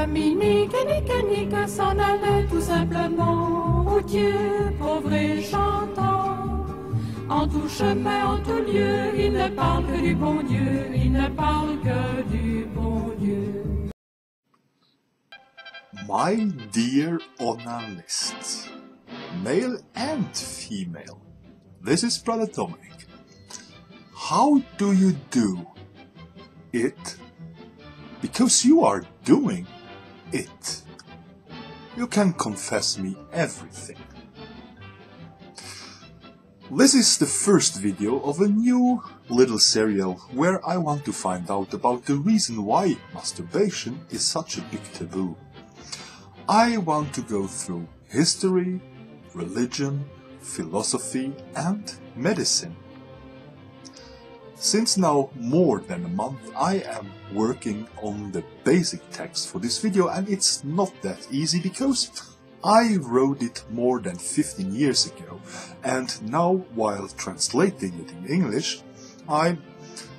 Dominique et Nique s'en allaient tout simplement au Dieu, pauvre et chantant. En tout chemin, en tout lieu, ils ne parlent que du bon Dieu, ils ne parlent que du bon Dieu. My dear analysts, male and female, this is Brother Dominique. How do you do it? Because you are doing it. You can confess me everything. This is the first video of a new little serial where I want to find out about the reason why masturbation is such a big taboo. I want to go through history, religion, philosophy and medicine. Since now more than a month I am working on the basic text for this video, and it's not that easy because I wrote it more than 15 years ago, and now while translating it in English I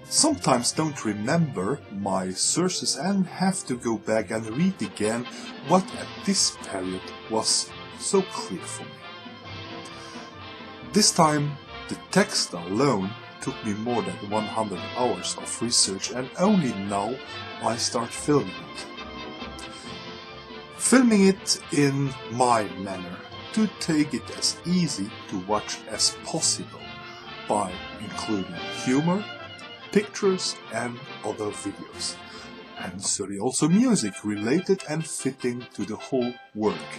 sometimes don't remember my sources and have to go back and read again what at this period was so clear for me. This time the text alone took me more than 100 hours of research, and only now I start filming it. Filming it in my manner, to take it as easy to watch as possible, by including humor, pictures and other videos, and certainly also music related and fitting to the whole work.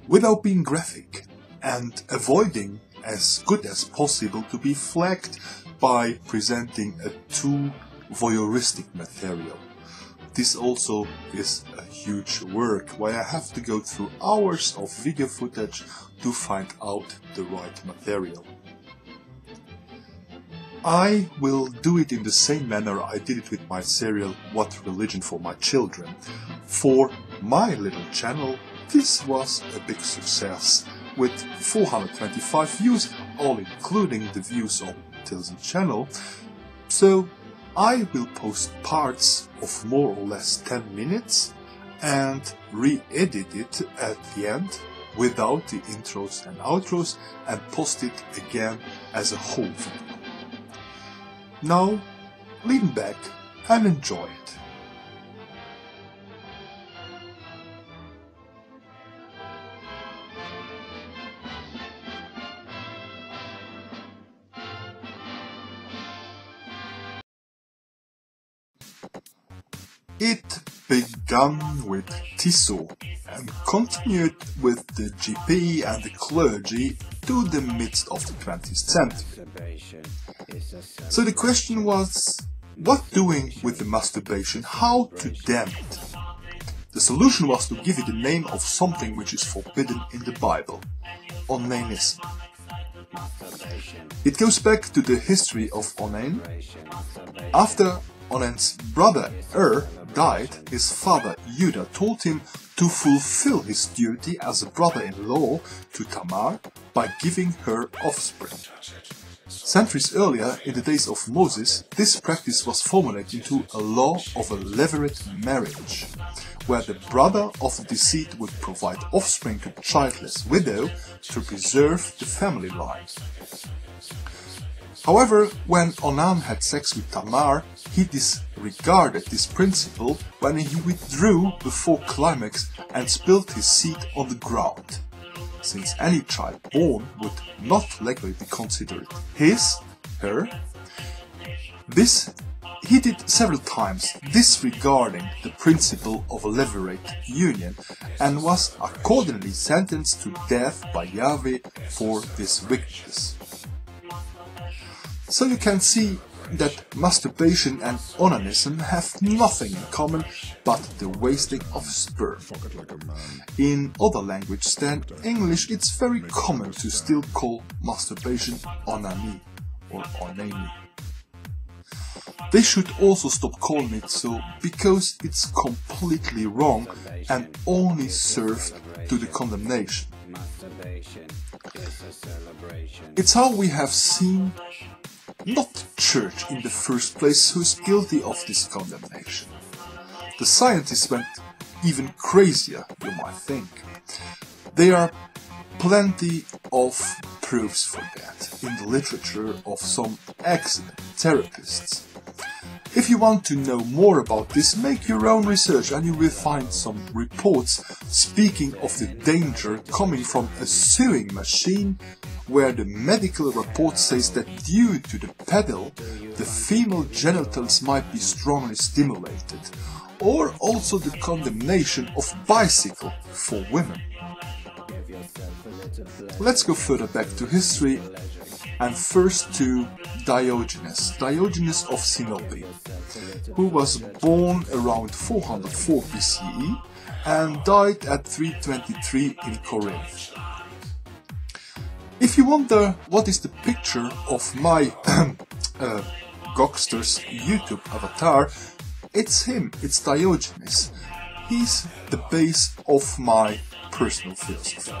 Without being graphic, and avoiding as good as possible to be flagged by presenting a too voyeuristic material. This also is a huge work, where I have to go through hours of video footage to find out the right material. I will do it in the same manner I did it with my serial What Religion for My Children. For my little channel this was a big success, with 425 views, all including the views on Tilson's channel, so I will post parts of more or less 10 minutes and re-edit it at the end without the intros and outros and post it again as a whole video. Now lean back and enjoy it. It began with Tissot and continued with the GP and the clergy to the midst of the 20th century. So the question was, what doing with the masturbation, how to damn it? The solution was to give it the name of something which is forbidden in the Bible, onanism. It goes back to the history of Onan. After Onan's brother died, his father Judah told him to fulfill his duty as a brother-in-law to Tamar by giving her offspring. Centuries earlier, in the days of Moses, this practice was formulated into a law of a levirate marriage, where the brother of the deceased would provide offspring to the childless widow to preserve the family line. However, when Onan had sex with Tamar, he disregarded this principle when he withdrew before climax and spilled his seed on the ground, since any child born would not legally be considered her. This he did several times, disregarding the principle of a levirate union, and was accordingly sentenced to death by Yahweh for this wickedness. So you can see that masturbation and onanism have nothing in common but the wasting of sperm. In other languages than English, it's very common to still call masturbation onani or onani. They should also stop calling it so, because it's completely wrong and only serves to the condemnation. It's how we have seen not the church in the first place who is guilty of this condemnation. The scientists went even crazier, you might think. There are plenty of proofs for that in the literature of some excellent therapists. If you want to know more about this, make your own research and you will find some reports speaking of the danger coming from a sewing machine, where the medical report says that due to the pedal, the female genitals might be strongly stimulated, or also the condemnation of bicycle for women. Let's go further back to history, and first to Diogenes of Sinope, who was born around 404 BCE and died at 323 in Corinth. If you wonder what is the picture of my goxster's YouTube avatar, it's him, it's Diogenes. He's the base of my personal philosophy.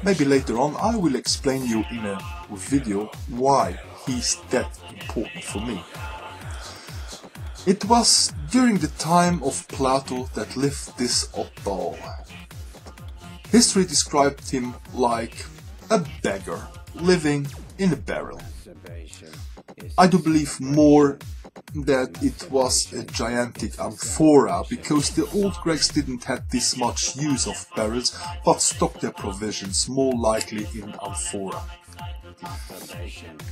Maybe later on I will explain you in a video why he's that important for me. It was during the time of Plato that lived this oddball. History described him like a beggar living in a barrel. I do believe more that it was a gigantic amphora, because the old Greeks didn't have this much use of barrels, but stocked their provisions more likely in amphora.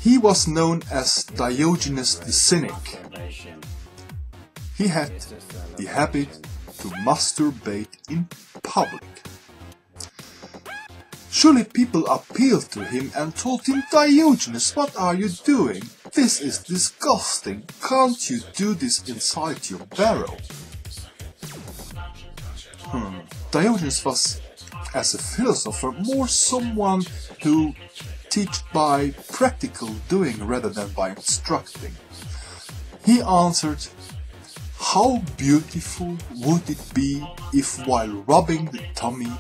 He was known as Diogenes the Cynic. He had the habit to masturbate in public. Surely people appealed to him and told him, "Diogenes, what are you doing? This is disgusting. Can't you do this inside your barrel?" Diogenes was, as a philosopher, more someone who teach by practical doing rather than by instructing. He answered, "How beautiful would it be if while rubbing the tummy,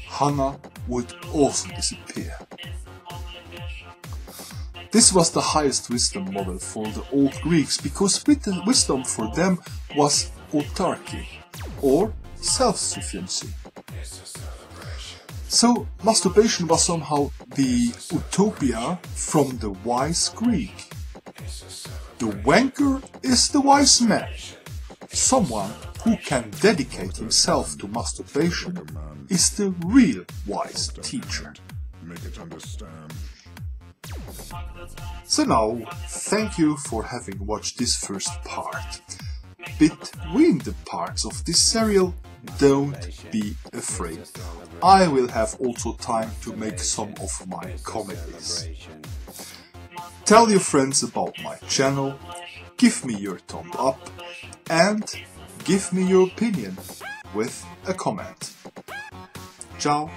hunger would also disappear." This was the highest wisdom model for the old Greeks, because wisdom for them was autarky, or self-sufficiency. So masturbation was somehow the utopia from the wise Greek. The wanker is the wise man. Someone who can dedicate himself to masturbation is the real wise teacher. So now, thank you for having watched this first part. Between the parts of this serial, don't be afraid. I will have also time to make some of my comedies. Tell your friends about my channel, give me your thumb up, and give me your opinion with a comment. Ciao!